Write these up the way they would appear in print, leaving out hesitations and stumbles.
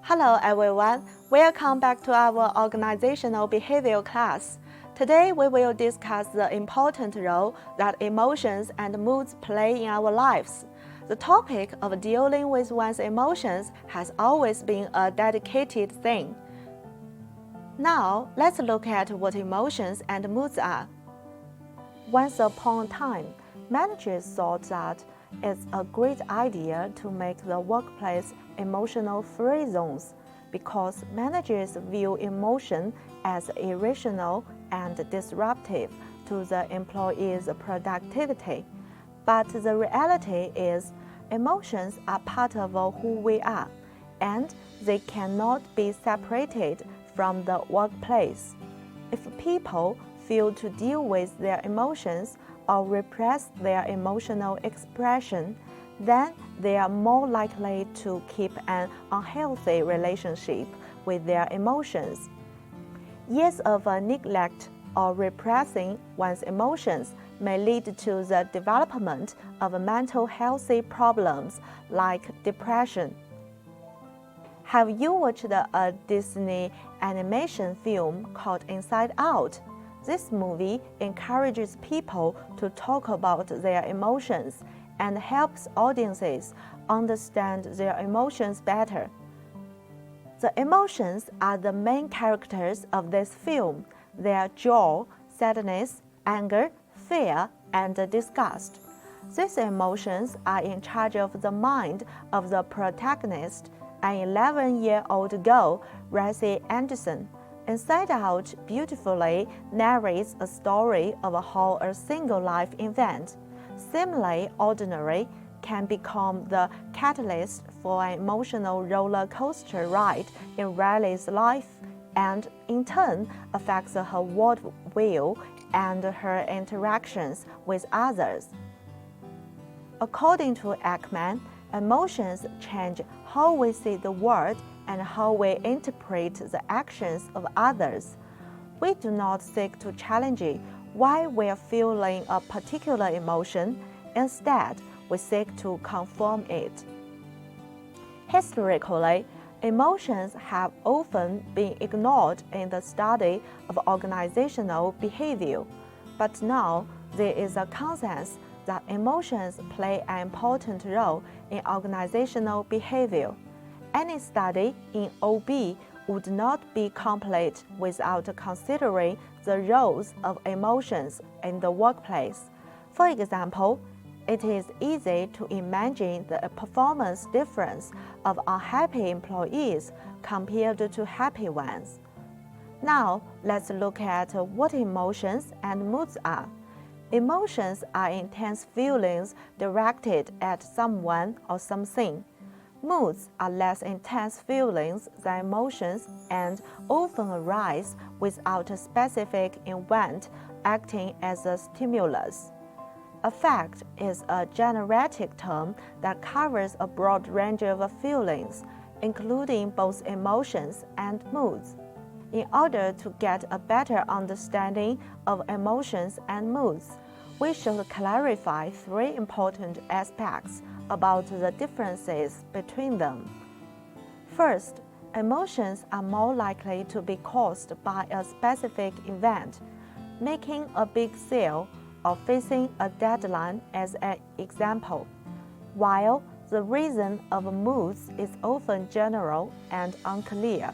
Hello everyone, welcome back to our organizational behavior class. Today we will discuss the important role that emotions and moods play in our lives. The topic of dealing with one's emotions has always been a dedicated thing. Now let's look at what emotions and moods are. Once upon a time, managers thought that it's a great idea to make the workplace emotional-free zones because managers view emotion as irrational and disruptive to the employee's productivity. But the reality is, emotions are part of who we are, and they cannot be separated from the workplace. If people fail to deal with their emotions or repress their emotional expression, then they are more likely to keep an unhealthy relationship with their emotions. Years of neglect or repressing one's emotions may lead to the development of mental health problems like depression. Have you watched a Disney animation film called Inside Out? This movie encourages people to talk about their emotions and helps audiences understand their emotions better. The emotions are the main characters of this film. They are joy, sadness, anger, fear, and disgust. These emotions are in charge of the mind of the protagonist, an 11-year-old girl, Rosie Anderson. Inside Out beautifully narrates a story of how a single life event, seemingly ordinary, can become the catalyst for an emotional roller coaster ride in Riley's life and, in turn, affects her worldview and her interactions with others. According to Ekman, emotions change how we see the world and how we interpret the actions of others. We do not seek to challenge why we are feeling a particular emotion. Instead, we seek to confirm it. Historically, emotions have often been ignored in the study of organizational behavior, but now there is a consensus that emotions play an important role in organizational behavior. Any study in OB would not be complete without considering the roles of emotions in the workplace. For example, it is easy to imagine the performance difference of unhappy employees compared to happy ones. Now, let's look at what emotions and moods are. Emotions are intense feelings directed at someone or something. Moods are less intense feelings than emotions and often arise without a specific event acting as a stimulus. Affect is a generic term that covers a broad range of feelings, including both emotions and moods. In order to get a better understanding of emotions and moods, we should clarify three important aspects about the differences between them. First, emotions are more likely to be caused by a specific event, making a big sale or facing a deadline as an example, while the reason of moods is often general and unclear.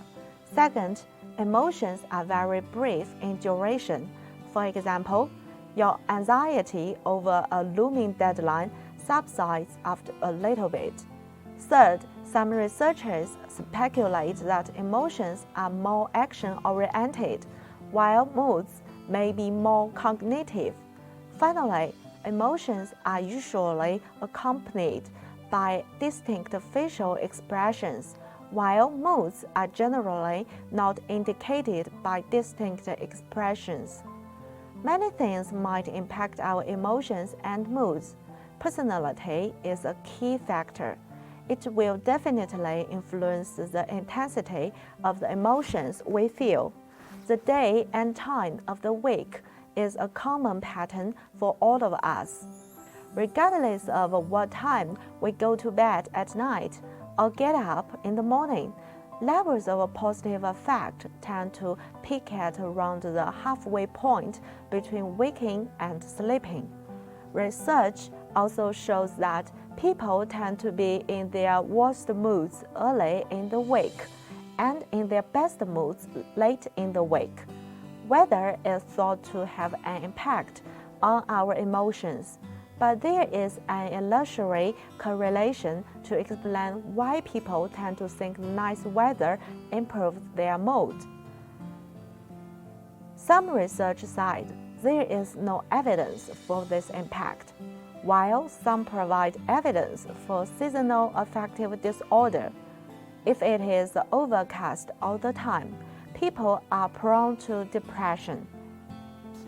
Second, emotions are very brief in duration. For example, your anxiety over a looming deadline subsides after a little bit. Third, some researchers speculate that emotions are more action-oriented, while moods may be more cognitive. Finally, emotions are usually accompanied by distinct facial expressions, while moods are generally not indicated by distinct expressions. Many things might impact our emotions and moods. Personality is a key factor. It will definitely influence the intensity of the emotions we feel. The day and time of the week is a common pattern for all of us. Regardless of what time we go to bed at night or get up in the morning, Levels of a positive affect tend to peak at around the halfway point between waking and sleeping. Research also shows that people tend to be in their worst moods early in the week and in their best moods late in the week. Weather is thought to have an impact on our emotions, but there is an illusory correlation to explain why people tend to think nice weather improves their mood. Some research said there is no evidence for this impact, while some provide evidence for seasonal affective disorder. If it is overcast all the time, people are prone to depression.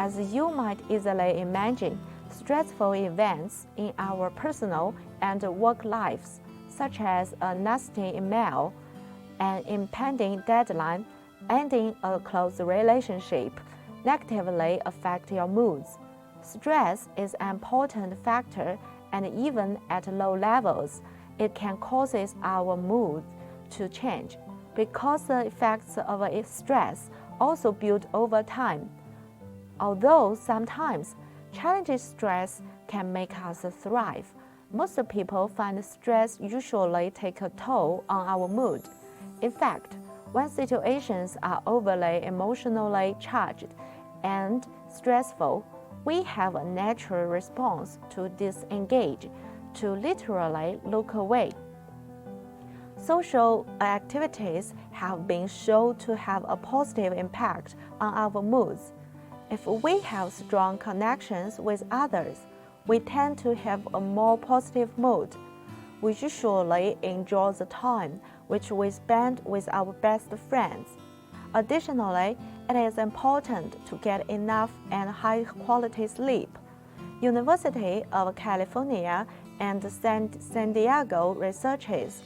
As you might easily imagine, stressful events in our personal and work lives, such as a nasty email, an impending deadline, ending a close relationship, negatively affect your moods. Stress is an important factor, and even at low levels, it can cause our mood to change, because the effects of stress also build over time. Although sometimes challenging stress can make us thrive, most people find stress usually take a toll on our mood. In fact, when situations are overly emotionally charged and stressful, we have a natural response to disengage, to literally look away. Social activities have been shown to have a positive impact on our moods. If we have strong connections with others, we tend to have a more positive mood. We usually enjoy the time which we spend with our best friends. Additionally, it is important to get enough and high-quality sleep. University of California and San Diego researchers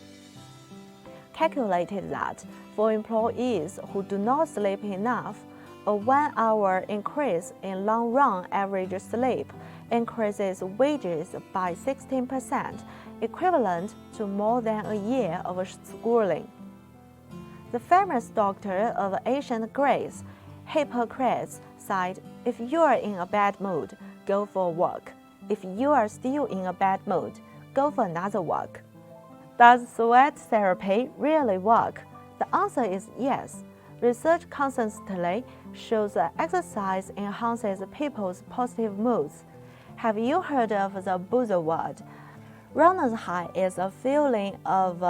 calculated that for employees who do not sleep enough, a 1-hour increase in long-run average sleep increases wages by 16%, equivalent to more than a year of schooling. The famous doctor of ancient Greece, Hippocrates, said, "If you are in a bad mood, go for a walk. If you are still in a bad mood, go for another walk." Does sweat therapy really work? The answer is yes. Research consistently shows that exercise enhances people's positive moods. Have you heard of the buzzword? Runner's high is a feeling of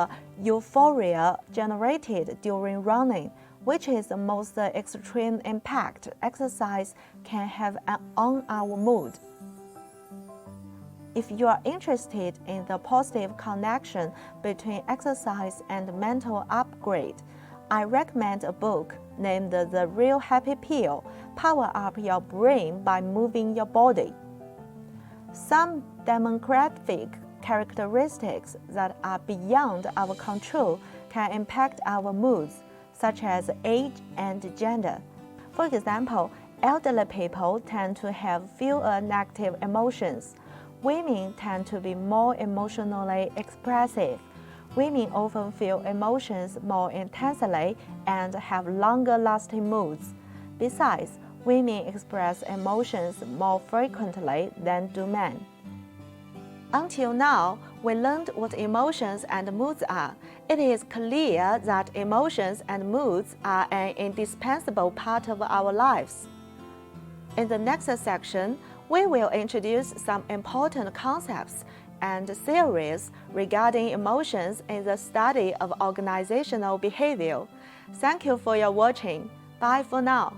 euphoria generated during running, which is the most extreme impact exercise can have on our mood. If you are interested in the positive connection between exercise and mental upgrade, I recommend a book named The Real Happy Pill: Power Up Your Brain by Moving Your Body. Some demographic characteristics that are beyond our control can impact our moods, such as age and gender. For example, elderly people tend to have fewer negative emotions. Women tend to be more emotionally expressive. Women often feel emotions more intensely and have longer-lasting moods. Besides, women express emotions more frequently than do men. Until now, we learned what emotions and moods are. It is clear that emotions and moods are an indispensable part of our lives. In the next section, we will introduce some important concepts and theories regarding emotions in the study of organizational behavior. Thank you for your watching. Bye for now.